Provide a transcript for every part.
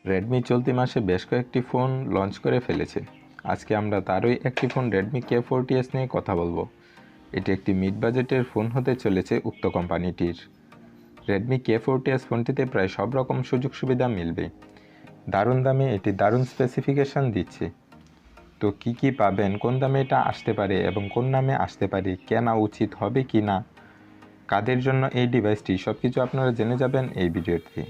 Redmi চলতি মাসে বেশ কয়েকটি ফোন লঞ্চ করে ফেলেছে। আজকে আমরা তারই একটি ফোন রেডমি K40S নিয়ে কথা বলবো। এটি একটি মিড বাজেটের ফোন হতে চলেছে উক্ত কোম্পানিটির। রেডমি K40S ফোনটিতে প্রায় সব রকম সুযোগ সুবিধা মিলবে। দারুণ দামে এটি দারুণ স্পেসিফিকেশান দিচ্ছে। তো কি পাবেন, কোন দামে এটা আসতে পারে এবং কোন নামে আসতে পারে, কেনা উচিত হবে কি না, কাদের জন্য এই ডিভাইসটি, সব কিছু আপনারা জেনে যাবেন এই ভিডিওতে।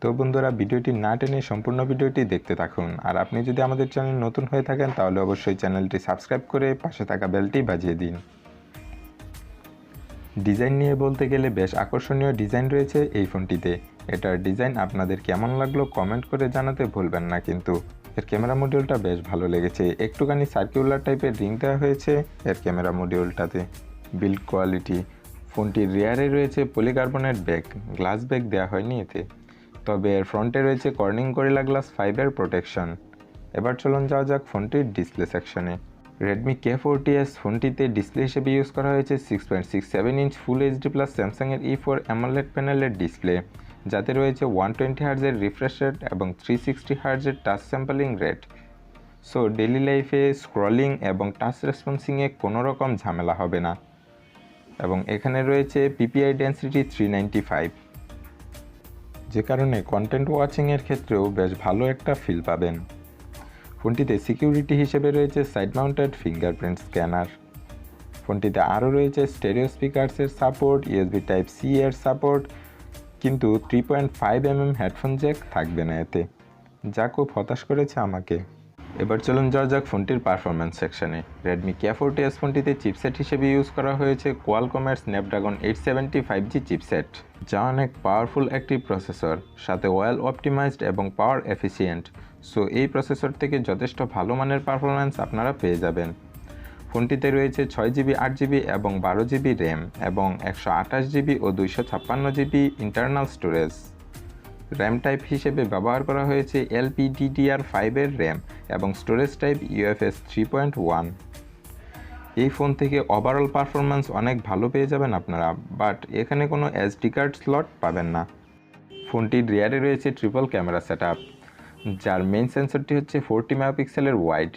তো বন্ধুরা, ভিডিওটি না টেনে সম্পূর্ণ ভিডিওটি দেখতে থাকুন। আর আপনি যদি আমাদের চ্যানেল নতুন হয়ে থাকেন তাহলে অবশ্যই চ্যানেলটি সাবস্ক্রাইব করে পাশে থাকা বেলটি বাজিয়ে দিন। ডিজাইন নিয়ে বলতে গেলে বেশ আকর্ষণীয় ডিজাইন রয়েছে এই ফোনটিতে। এটার ডিজাইন আপনাদের কেমন লাগলো কমেন্ট করে জানাতে ভুলবেন না। কিন্তু এর ক্যামেরা মডিউলটা বেশ ভালো লেগেছে। একটুখানি সার্কুলার টাইপের রিং দেওয়া হয়েছে এর ক্যামেরা মডিউলটাতে। বিল্ড কোয়ালিটি, ফোনটির রিয়ারে রয়েছে পলিকার্বনেট ব্যাগ, গ্লাস ব্যাগ দেওয়া হয়নি এতে। তবে এর ফ্রন্টে রয়েছে কর্নিং গরিলা গ্লাস 5-এর প্রোটেকশন। এবার চলুন যাওয়া যাক ফোনটির ডিসপ্লে সেকশনে। রেডমি K40S ফোনটিতে ডিসপ্লে হিসেবে ইউজ করা হয়েছে 6.67 ইঞ্চ ফুল এইচডি প্লাস স্যামসাংয়ের E4 অ্যামোলেড প্যানেলের ডিসপ্লে, যাতে রয়েছে 120 হার্জের রিফ্রেশ রেট এবং 360 হার্জের touch sampling rate. So daily লাইফে স্ক্রলিং এবং টাচ রেসপন্সিংয়ে কোনো রকম ঝামেলা হবে না। এবং এখানে রয়েছে পিপিআই ডেন্সিটি 395, যে কারণে কন্টেন্ট ওয়াচিংয়ের ক্ষেত্রেও বেশ ভালো একটা ফিল পাবেন। ফোনটিতে সিকিউরিটি হিসেবে রয়েছে সাইড মাউন্টেড ফিঙ্গারপ্রিন্ট স্ক্যানার। ফোনটিতে আরও রয়েছে স্টেরিও স্পিকার্সের সাপোর্ট, ইউএসবি টাইপ সি এর সাপোর্ট, কিন্তু 3.5mm হেডফোন জ্যাক থাকবে না এতে, যা খুব হতাশ করেছে আমাকে। এবার চলুন যাওয়া যাক ফোনটির পারফরম্যান্স সেকশনে। রেডমি K40S ফোনটিতে চিপসেট হিসেবে ইউজ করা হয়েছে কোয়ালকমের স্ন্যাপড্রাগন 870 5G চিপসেট, যা অনেক পাওয়ারফুল একটি প্রসেসর, সাথে ওয়েল অপটিমাইজড এবং পাওয়ার এফিসিয়েন্ট। সো এই প্রসেসর থেকে যথেষ্ট ভালো মানের পারফরম্যান্স আপনারা পেয়ে যাবেন। ফোনটিতে রয়েছে 6GB 8GB এবং 12GB র্যাম এবং 128GB ও 256GB internal storage. RAM type হিসেবে ব্যবহার করা হয়েছে LPDDR5-এর র্যাম এবং স্টোরেজ টাইপ UFS 3.1। এই ফোন থেকে ওভারঅল পারফরম্যান্স অনেক ভালো পেয়ে যাবেন আপনারা, বাট এখানে কোনো SD কার্ড স্লট পাবেন না। ফোনটির রিয়ারে রয়েছে ট্রিপল ক্যামেরা সেটআপ, যার মেইন সেন্সরটি হচ্ছে 40 মেগাপিক্সেলের ওয়াইড,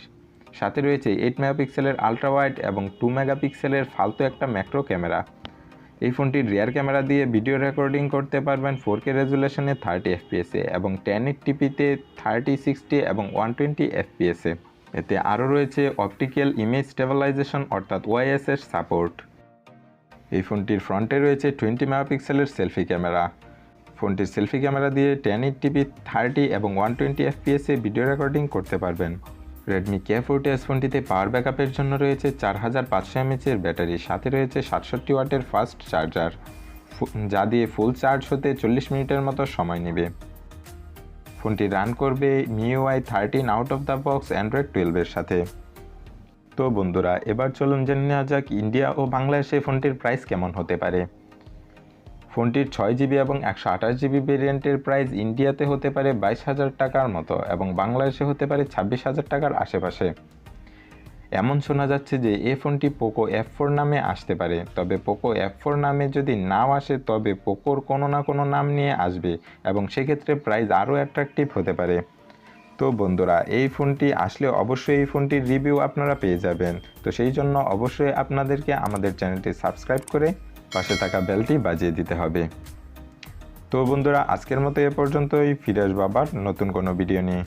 সাথে রয়েছে 8 মেগাপিক্সেলের আলট্রা ওয়াইড এবং 2 মেগাপিক্সেলের ফালতু একটা ম্যাক্রো ক্যামেরা। এই ফোনটির রিয়ার ক্যামেরা দিয়ে ভিডিও রেকর্ডিং করতে পারবেন 4K রেজুলেশনে 30 FPS এবং 1080pতে 30, 60 এবং 120 FPS। এতে আরও রয়েছে অপটিক্যাল ইমেজ স্টেবিলাইজেশন অর্থাৎ OIS এর সাপোর্ট। এই ফোনটির ফ্রন্টে রয়েছে 20 মেগাপিক্সেলের সেলফি ক্যামেরা। ফোনটির সেলফি ক্যামেরা দিয়ে 1080p 30 এবং 120 FPSে ভিডিও রেকর্ডিং করতে পারবেন। রেডমি K40S ফোনটিতে পাওয়ার ব্যাকআপের জন্য রয়েছে 4500 mAh ব্যাটারি, সাথে রয়েছে 67 ওয়াটের ফাস্ট চার্জার, যা দিয়ে ফুল চার্জ হতে 40 মিনিটের মতো সময় নেবে। ফোনটি রান করবে MIUI 13 out of the box android 12-এর সাথে। তো বন্ধুরা, এবার চলুন জেনে নেওয়া যাক ইন্ডিয়া ও বাংলাদেশে ফোনটির প্রাইস কেমন হতে পারে। ফোনটির 6GB এবং 128GB ভেরিয়েন্টের প্রাইস ইন্ডিয়াতে হতে পারে 22,000 টাকার মতো এবং বাংলাদেশে হতে পারে 26,000 টাকার আশেপাশে। এমন শোনা যাচ্ছে যে এই ফোনটি Poco F4 নামে আসতে পারে। তবে Poco F4 নামে যদি নাও আসে, তবে পোকোর কোনো না কোনো নাম নিয়ে আসবে এবং সেক্ষেত্রে প্রাইস আরও অ্যাট্রাকটিভ হতে পারে। তো বন্ধুরা, এই ফোনটি আসলে অবশ্যই এই ফোনটির রিভিউ আপনারা পেয়ে যাবেন। তো সেই জন্য অবশ্যই আপনাদেরকে আমাদের চ্যানেলটি সাবস্ক্রাইব করে পাশে থাকা বেলটি বাজিয়ে দিতে হবে। তো বন্ধুরা, আজকের মতো এ পর্যন্তই। ফিরে আসবো আবার নতুন কোনো ভিডিও নিয়ে।